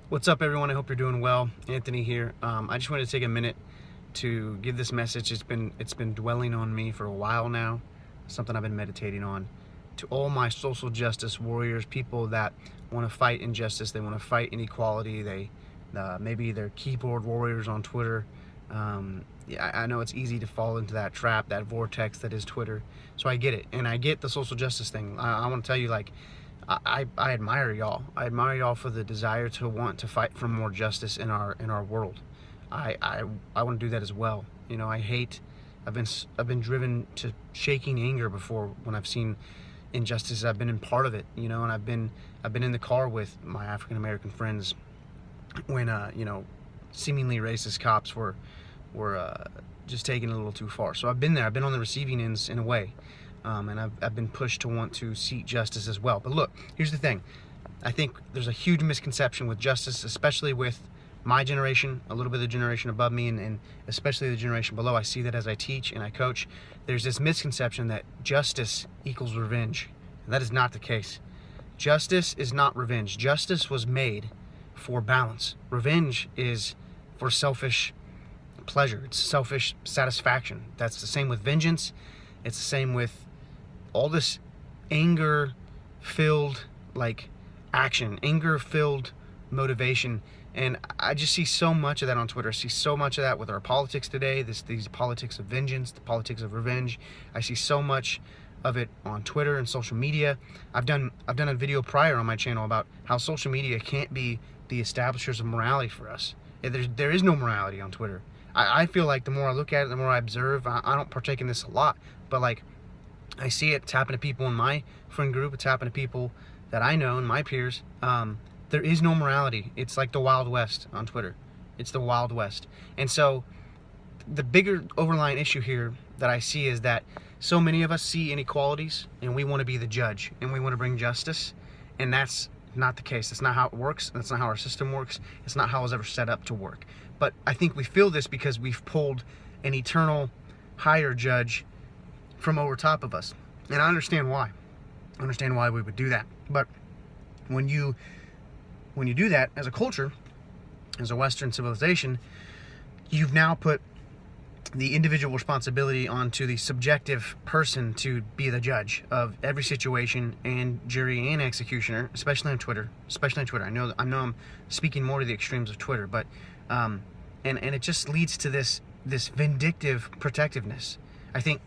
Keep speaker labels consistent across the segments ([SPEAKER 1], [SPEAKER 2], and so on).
[SPEAKER 1] What's up, everyone? I hope you're doing well. Anthony here. I just wanted to take a minute to give this message. It's been dwelling on me for a while now. Something I've been meditating on. To all my social justice warriors, people that want to fight injustice, they want to fight inequality. Maybe they're keyboard warriors on Twitter. Yeah, I know it's easy to fall into that trap, that vortex that is Twitter. So I get it, and I get the social justice thing. I want to tell you, like, I admire y'all. I admire y'all for the desire to want to fight for more justice in our world. I want to do that as well. You know, I've been driven to shaking anger before when I've seen injustice. I've been in part of it, you know, and I've been in the car with my African American friends when seemingly racist cops were just taking it a little too far. So I've been there. I've been on the receiving ends in a way. And I've been pushed to want to seek justice as well. But look, here's the thing. I think there's a huge misconception with justice, especially with my generation, a little bit of the generation above me, and especially the generation below. I see that as I teach and I coach. There's this misconception that justice equals revenge. And that is not the case. Justice is not revenge. Justice was made for balance. Revenge is for selfish pleasure. It's selfish satisfaction. That's the same with vengeance. It's the same with all this anger-filled action, anger-filled motivation, and I just see so much of that on Twitter. I see so much of that with our politics today. These politics of vengeance, the politics of revenge. I see so much of it on Twitter and social media. I've done a video prior on my channel about how social media can't be the establishers of morality for us. There is no morality on Twitter. I feel like the more I look at it, the more I observe. I don't partake in this a lot, but I see it. It's happened to people in my friend group. It's happened to people that I know and my peers. There is no morality. It's like the Wild West on Twitter. It's the Wild West. And so the bigger overlying issue here that I see is that so many of us see inequalities and we want to be the judge and we want to bring justice. And that's not the case. That's not how it works. That's not how our system works. It's not how it was ever set up to work. But I think we feel this because we've pulled an eternal higher judge from over top of us. And I understand why. I understand why we would do that. But when you do that as a culture, as a Western civilization, you've now put the individual responsibility onto the subjective person to be the judge of every situation, and jury and executioner, especially on Twitter. I know I'm speaking more to the extremes of Twitter, but and it just leads to this vindictive protectiveness. I think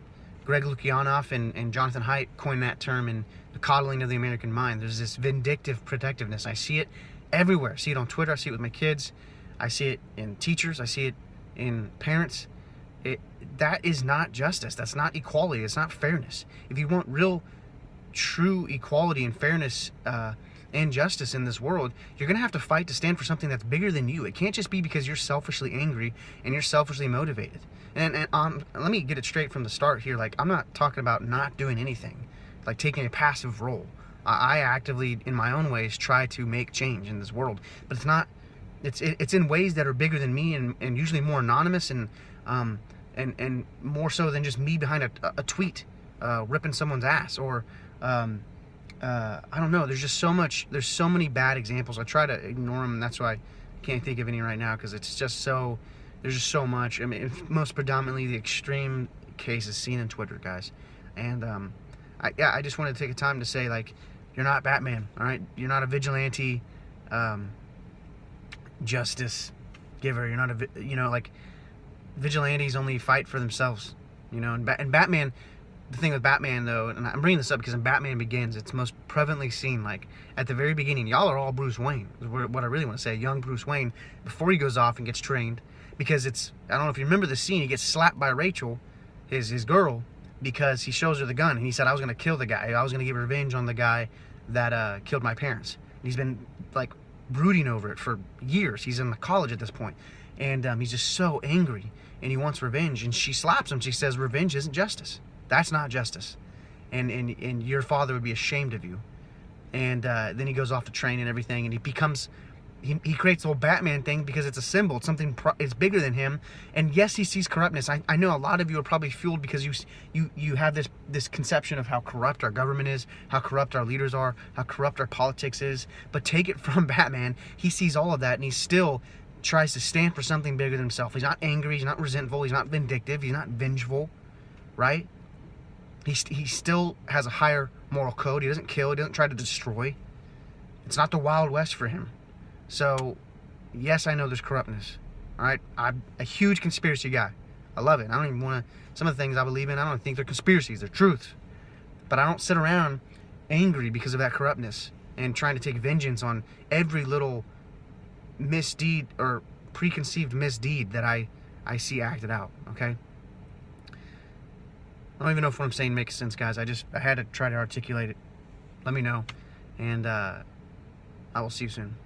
[SPEAKER 1] Greg Lukianoff and Jonathan Haidt coined that term in The Coddling of the American Mind. There's this vindictive protectiveness. I see it everywhere. I see it on Twitter. I see it with my kids. I see it in teachers. I see it in parents. That is not justice. That's not equality. It's not fairness. If you want real, true equality and fairness and justice in this world, you're going to have to fight to stand for something that's bigger than you. It can't just be because you're selfishly angry and you're selfishly motivated. And let me get it straight from the start here. I'm not talking about not doing anything, like taking a passive role. I actively, in my own ways, try to make change in this world, but it's not. It's in ways that are bigger than me and usually more anonymous and more so than just me behind a tweet ripping someone's ass or I don't know. There's just so much. There's so many bad examples. I try to ignore them, and that's why I can't think of any right now because it's just so. There's just so much. I mean, most predominantly the extreme cases seen in Twitter, guys. And I just wanted to take a time to say, you're not Batman, all right? You're not a vigilante justice giver. You're not vigilantes only fight for themselves, you know. And Batman, the thing with Batman, though, and I'm bringing this up because in Batman Begins, it's most prevalently seen, at the very beginning, y'all are all Bruce Wayne, is what I really want to say, young Bruce Wayne, before he goes off and gets trained, because I don't know if you remember the scene, he gets slapped by Rachel, his girl, because he shows her the gun, and he said, I was going to kill the guy, I was going to get revenge on the guy that killed my parents. And he's been, brooding over it for years. He's in college at this point, and he's just so angry, and he wants revenge, and she slaps him. She says, revenge isn't justice. That's not justice. And your father would be ashamed of you. And then he goes off to train and everything, and he becomes he creates the whole Batman thing because it's a symbol. It's something it's bigger than him. And yes, he sees corruptness. I know a lot of you are probably fueled because you have this conception of how corrupt our government is, how corrupt our leaders are, how corrupt our politics is. But take it from Batman. He sees all of that, and he still tries to stand for something bigger than himself. He's not angry. He's not resentful. He's not vindictive. He's not vengeful, right? He still has a higher moral code. He doesn't kill. He doesn't try to destroy. It's not the Wild West for him. So, yes, I know there's corruptness. All right, I'm a huge conspiracy guy. I love it. I don't even want to. Some of the things I believe in, I don't think they're conspiracies. They're truth. But I don't sit around angry because of that corruptness and trying to take vengeance on every little misdeed or preconceived misdeed that I see acted out. Okay. I don't even know if what I'm saying makes sense, guys. I had to try to articulate it. Let me know, and I will see you soon.